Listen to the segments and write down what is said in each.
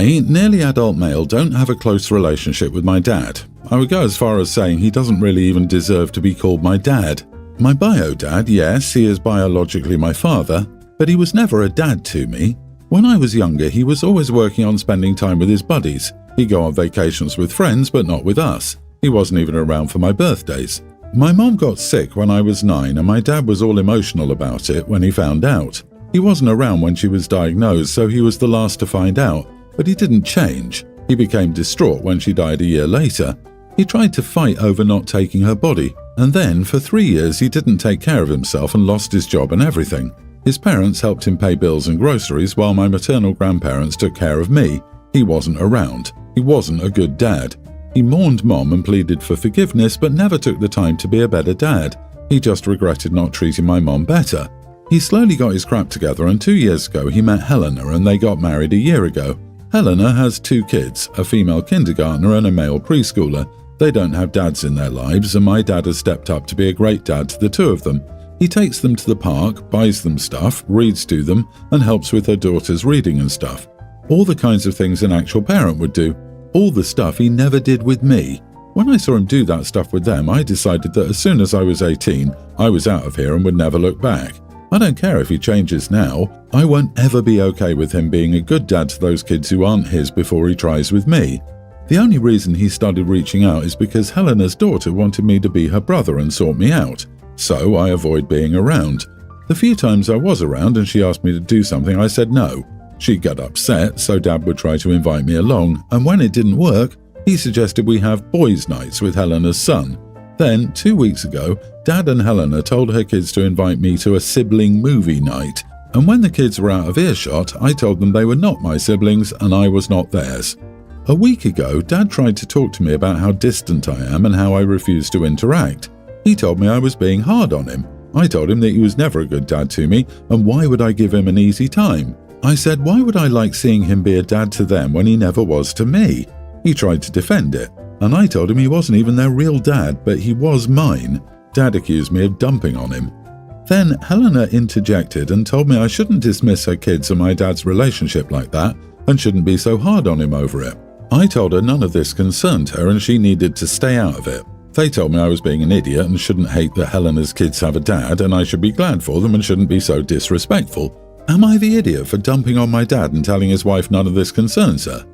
I, nearly adult male, don't have a close relationship with my dad. I would go as far as saying he doesn't really even deserve to be called my dad. My bio dad, yes, he is biologically my father, but he was never a dad to me. When I was younger, he was always working on spending time with his buddies. He'd go on vacations with friends, but not with us. He wasn't even around for my birthdays. My mom got sick when I was 9, and my dad was all emotional about it when he found out. He wasn't around when she was diagnosed, so he was the last to find out, but he didn't change. He became distraught when she died a year later. He tried to fight over not taking her body, and then for 3 years he didn't take care of himself and lost his job and everything. His parents helped him pay bills and groceries while my maternal grandparents took care of me. He wasn't around. He wasn't a good dad. He mourned Mom and pleaded for forgiveness, but never took the time to be a better dad. He just regretted not treating my mom better. He slowly got his crap together, and 2 years ago he met Helena and they got married a year ago. Helena has 2 kids, a female kindergartner and a male preschooler. They don't have dads in their lives, and my dad has stepped up to be a great dad to the 2 of them. He takes them to the park, buys them stuff, reads to them, and helps with her daughter's reading and stuff. All the kinds of things an actual parent would do. All the stuff he never did with me. When I saw him do that stuff with them, I decided that as soon as I was 18, I was out of here and would never look back. I don't care if he changes now. I won't ever be okay with him being a good dad to those kids who aren't his before he tries with me. The only reason he started reaching out is because Helena's daughter wanted me to be her brother and sort me out. So I avoid being around. The few times I was around and she asked me to do something, I said no. She'd get upset, so Dad would try to invite me along, and when it didn't work, he suggested we have boys' nights with Helena's son. Then, 2 weeks ago, Dad and Helena told her kids to invite me to a sibling movie night, and when the kids were out of earshot, I told them they were not my siblings and I was not theirs. A week ago, Dad tried to talk to me about how distant I am and how I refuse to interact. He told me I was being hard on him. I told him that he was never a good dad to me, and why would I give him an easy time? I said, why would I like seeing him be a dad to them when he never was to me? He tried to defend it, and I told him he wasn't even their real dad, but he was mine. Dad accused me of dumping on him. Then Helena interjected and told me I shouldn't dismiss her kids and my dad's relationship like that, and shouldn't be so hard on him over it. I told her none of this concerned her and she needed to stay out of it. They told me I was being an idiot and shouldn't hate that Helena's kids have a dad, and I should be glad for them and shouldn't be so disrespectful. Am I the idiot for dumping on my dad and telling his wife none of this concerns her?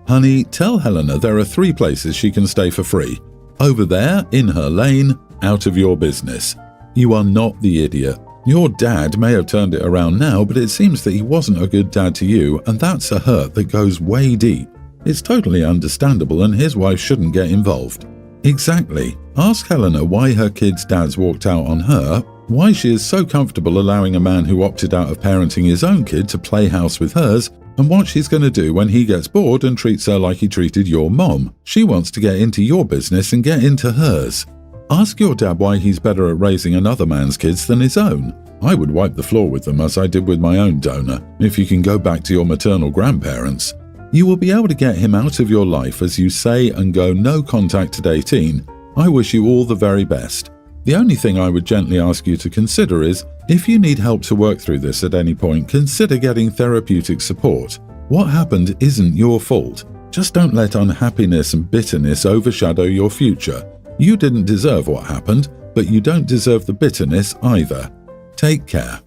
Honey, tell Helena there are 3 places she can stay for free. Over there, in her lane, out of your business. You are not the idiot. Your dad may have turned it around now, but it seems that he wasn't a good dad to you, and that's a hurt that goes way deep. It's totally understandable, and his wife shouldn't get involved. Exactly. Ask Helena why her kids' dads walked out on her, why she is so comfortable allowing a man who opted out of parenting his own kid to play house with hers, and what she's going to do when he gets bored and treats her like he treated your mom. She wants to get into your business and get into hers. Ask your dad why he's better at raising another man's kids than his own. I would wipe the floor with them as I did with my own donor, if you can go back to your maternal grandparents. You will be able to get him out of your life as you say and go no contact at 18. I wish you all the very best. The only thing I would gently ask you to consider is, if you need help to work through this at any point, consider getting therapeutic support. What happened isn't your fault. Just don't let unhappiness and bitterness overshadow your future. You didn't deserve what happened, but you don't deserve the bitterness either. Take care.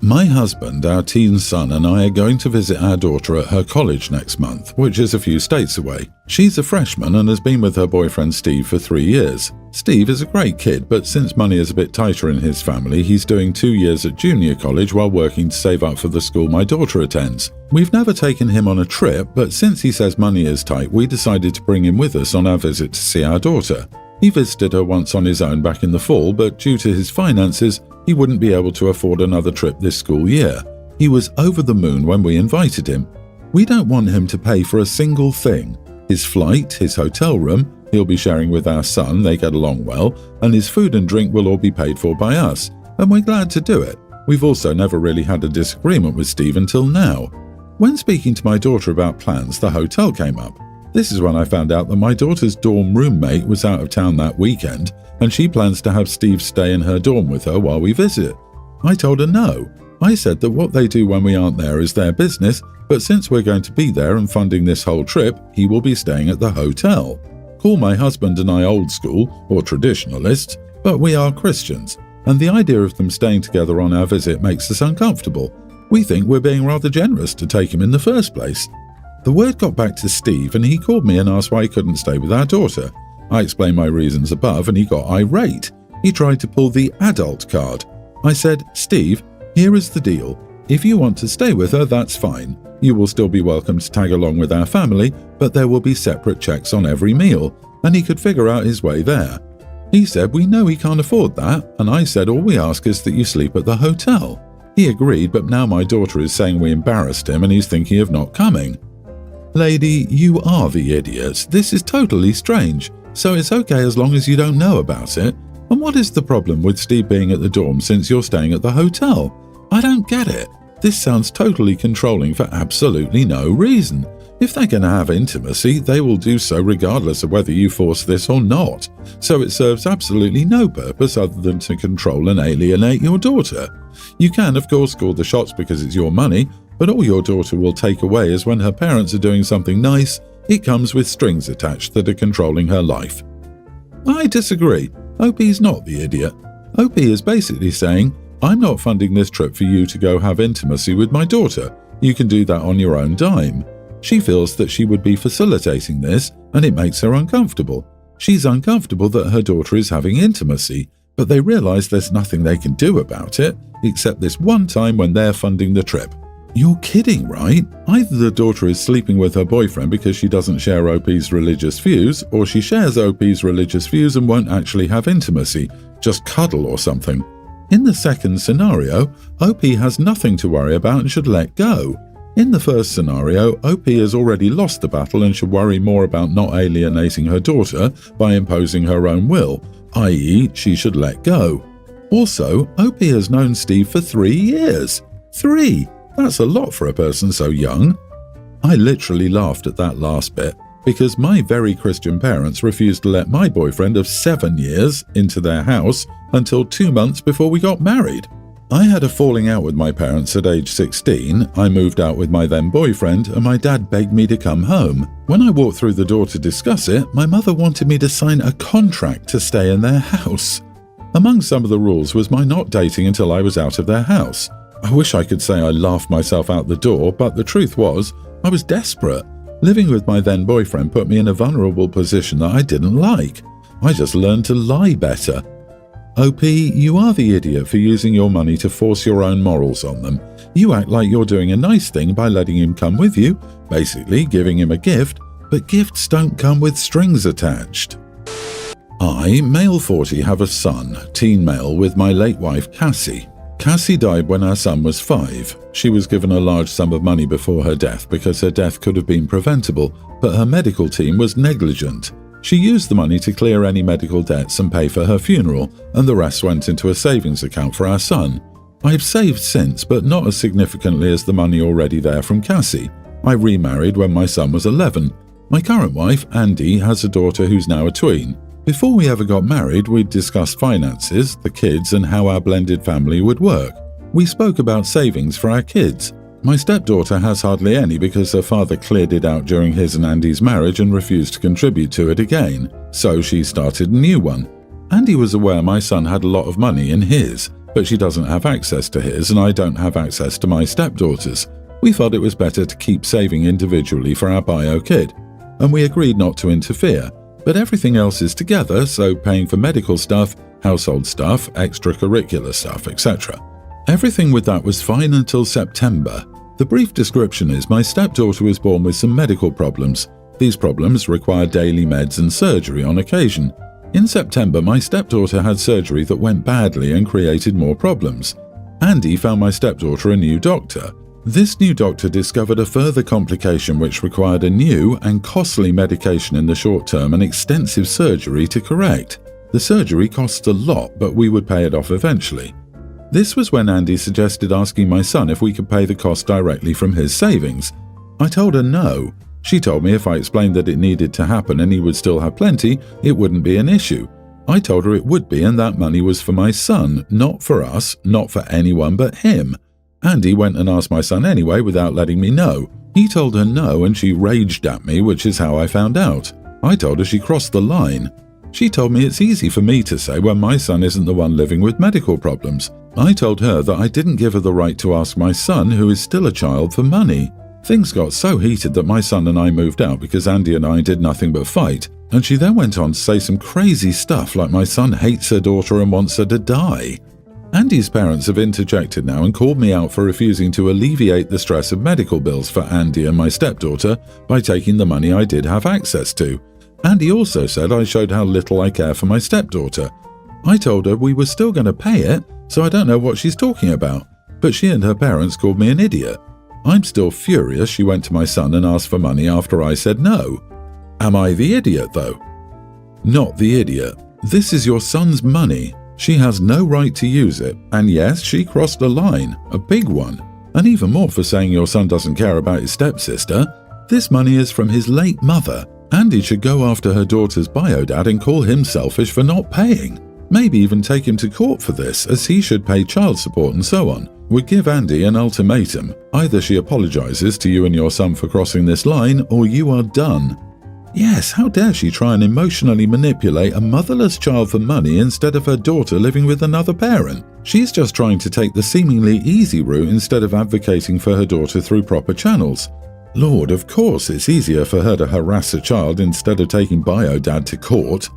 My husband, our teen son, and I are going to visit our daughter at her college next month, which is a few states away. She's a freshman and has been with her boyfriend Steve for 3 years. Steve is a great kid, but since money is a bit tighter in his family, he's doing 2 years at junior college while working to save up for the school my daughter attends. We've never taken him on a trip, but since he says money is tight, we decided to bring him with us on our visit to see our daughter. He visited her once on his own back in the fall, but due to his finances, he wouldn't be able to afford another trip this school year. He was over the moon when we invited him. We don't want him to pay for a single thing. His flight, his hotel room, he'll be sharing with our son, they get along well, and his food and drink will all be paid for by us, and we're glad to do it. We've also never really had a disagreement with Steve until now. When speaking to my daughter about plans, the hotel came up. This is when I found out that my daughter's dorm roommate was out of town that weekend, and she plans to have Steve stay in her dorm with her while we visit. I told her no. I said that what they do when we aren't there is their business, but since we're going to be there and funding this whole trip, he will be staying at the hotel. Call my husband and I old school or traditionalists, but we are Christians, and the idea of them staying together on our visit makes us uncomfortable. We think we're being rather generous to take him in the first place. The word got back to Steve and he called me and asked why he couldn't stay with our daughter. I explained my reasons above and he got irate. He tried to pull the adult card. I said, Steve, here is the deal. If you want to stay with her, that's fine. You will still be welcome to tag along with our family, but there will be separate checks on every meal, and he could figure out his way there. He said, we know he can't afford that, and I said, all we ask is that you sleep at the hotel. He agreed, but now my daughter is saying we embarrassed him and he's thinking of not coming. Lady, you are the idiot. This is totally strange, so it's okay as long as you don't know about it. And what is the problem with Steve being at the dorm since you're staying at the hotel? I don't get it. This sounds totally controlling for absolutely no reason. If they're going to have intimacy, they will do so regardless of whether you force this or not. So it serves absolutely no purpose other than to control and alienate your daughter. You can, of course, call the shots because it's your money, but all your daughter will take away is when her parents are doing something nice, it comes with strings attached that are controlling her life. I disagree. OP's not the idiot. OP is basically saying, I'm not funding this trip for you to go have intimacy with my daughter. You can do that on your own dime. She feels that she would be facilitating this, and it makes her uncomfortable. She's uncomfortable that her daughter is having intimacy, but they realize there's nothing they can do about it, except this one time when they're funding the trip. You're kidding, right? Either the daughter is sleeping with her boyfriend because she doesn't share OP's religious views, or she shares OP's religious views and won't actually have intimacy, just cuddle or something. In the second scenario, OP has nothing to worry about and should let go. In the first scenario, OP has already lost the battle and should worry more about not alienating her daughter by imposing her own will, i.e. she should let go. Also, OP has known Steve for 3 years. 3! That's a lot for a person so young. I literally laughed at that last bit, because my very Christian parents refused to let my boyfriend of 7 years into their house until 2 months before we got married. I had a falling out with my parents at age 16, I moved out with my then boyfriend, and my dad begged me to come home. When I walked through the door to discuss it, my mother wanted me to sign a contract to stay in their house. Among some of the rules was my not dating until I was out of their house. I wish I could say I laughed myself out the door, but the truth was, I was desperate. Living with my then boyfriend put me in a vulnerable position that I didn't like. I just learned to lie better. OP, you are the idiot for using your money to force your own morals on them. You act like you're doing a nice thing by letting him come with you, basically giving him a gift, but gifts don't come with strings attached. I, male 40, have a son, teen male, with my late wife Cassie. Cassie died when our son was 5. She was given a large sum of money before her death because her death could have been preventable, but her medical team was negligent. She used the money to clear any medical debts and pay for her funeral, and the rest went into a savings account for our son. I've saved since, but not as significantly as the money already there from Cassie. I remarried when my son was 11. My current wife, Andy, has a daughter who's now a tween. Before we ever got married, we'd discussed finances, the kids, and how our blended family would work. We spoke about savings for our kids. My stepdaughter has hardly any because her father cleared it out during his and Andy's marriage and refused to contribute to it again, so she started a new one. Andy was aware my son had a lot of money in his, but she doesn't have access to his and I don't have access to my stepdaughter's. We felt it was better to keep saving individually for our bio kid, and we agreed not to interfere, but everything else is together, so paying for medical stuff, household stuff, extracurricular stuff, etc. Everything with that was fine until September. The brief description is my stepdaughter was born with some medical problems. These problems required daily meds and surgery on occasion. In September, my stepdaughter had surgery that went badly and created more problems. Andy found my stepdaughter a new doctor. This new doctor discovered a further complication which required a new and costly medication in the short term and extensive surgery to correct. The surgery costs a lot, but we would pay it off eventually. This was when Andy suggested asking my son if we could pay the cost directly from his savings. I told her no. She told me if I explained that it needed to happen and he would still have plenty, it wouldn't be an issue. I told her it would be and that money was for my son, not for us, not for anyone but him. Andy went and asked my son anyway without letting me know. He told her no and she raged at me, which is how I found out. I told her she crossed the line. She told me it's easy for me to say when my son isn't the one living with medical problems. I told her that I didn't give her the right to ask my son, who is still a child, for money. Things got so heated that my son and I moved out because Andy and I did nothing but fight, and she then went on to say some crazy stuff like my son hates her daughter and wants her to die. Andy's parents have interjected now and called me out for refusing to alleviate the stress of medical bills for Andy and my stepdaughter by taking the money I did have access to. Andy also said I showed how little I care for my stepdaughter. I told her we were still going to pay it, so I don't know what she's talking about, but she and her parents called me an idiot. I'm still furious she went to my son and asked for money after I said no. Am I the idiot, though? Not the idiot. This is your son's money. She has no right to use it, and yes, she crossed a line, a big one, and even more for saying your son doesn't care about his stepsister. This money is from his late mother. Andy should go after her daughter's bio-dad and call him selfish for not paying. Maybe even take him to court for this, as he should pay child support and so on. Would give Andy an ultimatum. Either she apologizes to you and your son for crossing this line, or you are done. Yes, how dare she try and emotionally manipulate a motherless child for money instead of her daughter living with another parent? She's just trying to take the seemingly easy route instead of advocating for her daughter through proper channels. Lord, of course it's easier for her to harass a child instead of taking bio-dad to court.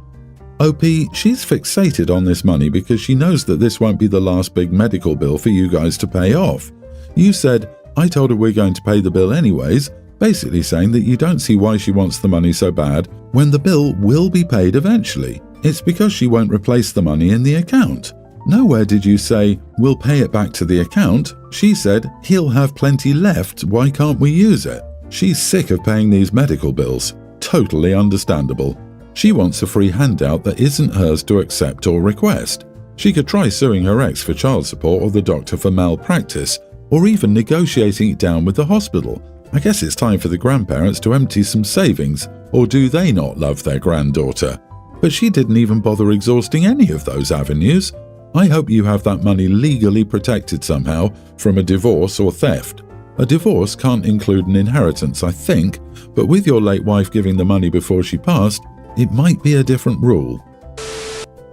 OP, she's fixated on this money because she knows that this won't be the last big medical bill for you guys to pay off. You said, I told her we're going to pay the bill anyways, basically saying that you don't see why she wants the money so bad when the bill will be paid eventually. It's because she won't replace the money in the account. Nowhere did you say, we'll pay it back to the account. She said, he'll have plenty left, why can't we use it? She's sick of paying these medical bills. Totally understandable. She wants a free handout that isn't hers to accept or request. She could try suing her ex for child support or the doctor for malpractice, or even negotiating it down with the hospital. I guess it's time for the grandparents to empty some savings, or do they not love their granddaughter? But she didn't even bother exhausting any of those avenues. I hope you have that money legally protected somehow from a divorce or theft. A divorce can't include an inheritance, I think, but with your late wife giving the money before she passed, it might be a different rule.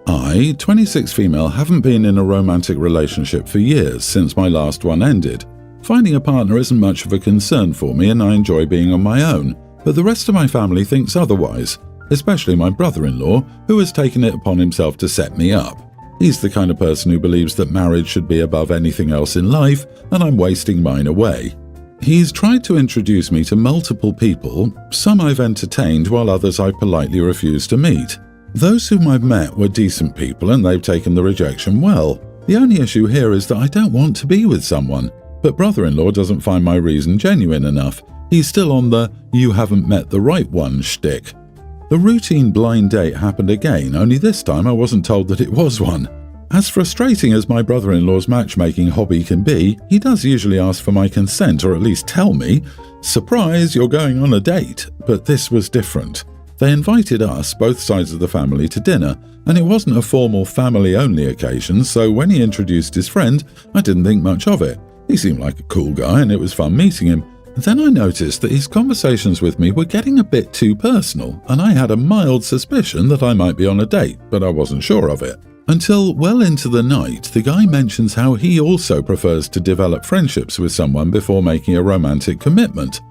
I, 26 female, haven't been in a romantic relationship for years since my last one ended. Finding a partner isn't much of a concern for me and I enjoy being on my own, but the rest of my family thinks otherwise, especially my brother-in-law, who has taken it upon himself to set me up. He's the kind of person who believes that marriage should be above anything else in life, and I'm wasting mine away. He's tried to introduce me to multiple people, some I've entertained while others I politely refused to meet. Those whom I've met were decent people and they've taken the rejection well. The only issue here is that I don't want to be with someone, but brother-in-law doesn't find my reason genuine enough. He's still on the "you haven't met the right one" shtick. The routine blind date happened again, only this time I wasn't told that it was one. As frustrating as my brother-in-law's matchmaking hobby can be, he does usually ask for my consent or at least tell me, "Surprise, you're going on a date." But this was different. They invited us, both sides of the family, to dinner, and it wasn't a formal family-only occasion, so when he introduced his friend, I didn't think much of it. He seemed like a cool guy and it was fun meeting him. Then I noticed that his conversations with me were getting a bit too personal, and I had a mild suspicion that I might be on a date, but I wasn't sure of it. Until well into the night, the guy mentions how he also prefers to develop friendships with someone before making a romantic commitment.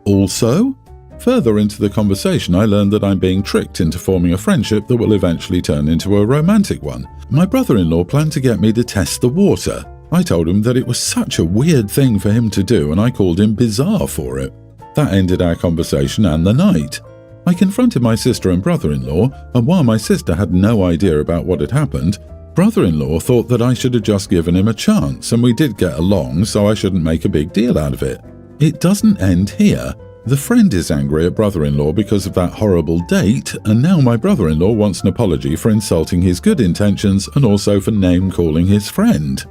Also? Further into the conversation, I learned that I'm being tricked into forming a friendship that will eventually turn into a romantic one. My brother-in-law planned to get me to test the water. I told him that it was such a weird thing for him to do and I called him bizarre for it. That ended our conversation and the night. I confronted my sister and brother-in-law, and while my sister had no idea about what had happened, brother-in-law thought that I should have just given him a chance, and we did get along, so I shouldn't make a big deal out of it. It doesn't end here. The friend is angry at brother-in-law because of that horrible date, and now my brother-in-law wants an apology for insulting his good intentions and also for name-calling his friend.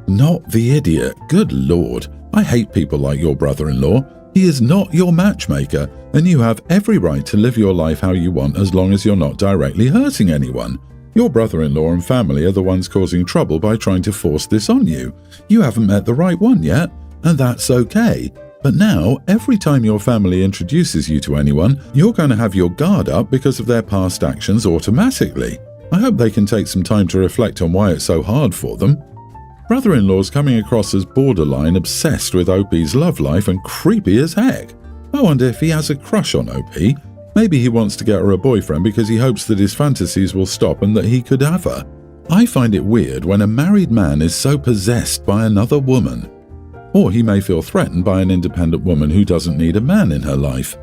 Not the idiot. Good Lord. I hate people like your brother-in-law. He is not your matchmaker, and you have every right to live your life how you want as long as you're not directly hurting anyone. Your brother-in-law and family are the ones causing trouble by trying to force this on you. You haven't met the right one yet, and that's okay. But now, every time your family introduces you to anyone, you're going to have your guard up because of their past actions automatically. I hope they can take some time to reflect on why it's so hard for them. Brother-in-law's coming across as borderline obsessed with OP's love life and creepy as heck. I wonder if he has a crush on OP. Maybe he wants to get her a boyfriend because he hopes that his fantasies will stop and that he could have her. I find it weird when a married man is so possessed by another woman. Or he may feel threatened by an independent woman who doesn't need a man in her life.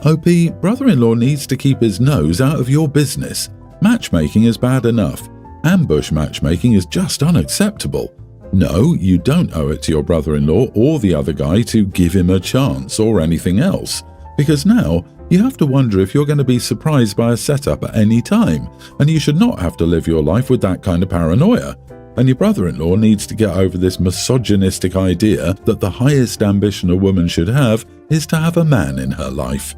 OP, brother-in-law needs to keep his nose out of your business. Matchmaking is bad enough. Ambush matchmaking is just unacceptable. No, you don't owe it to your brother-in-law or the other guy to give him a chance or anything else. Because now, you have to wonder if you're going to be surprised by a setup at any time, and you should not have to live your life with that kind of paranoia. And your brother-in-law needs to get over this misogynistic idea that the highest ambition a woman should have is to have a man in her life.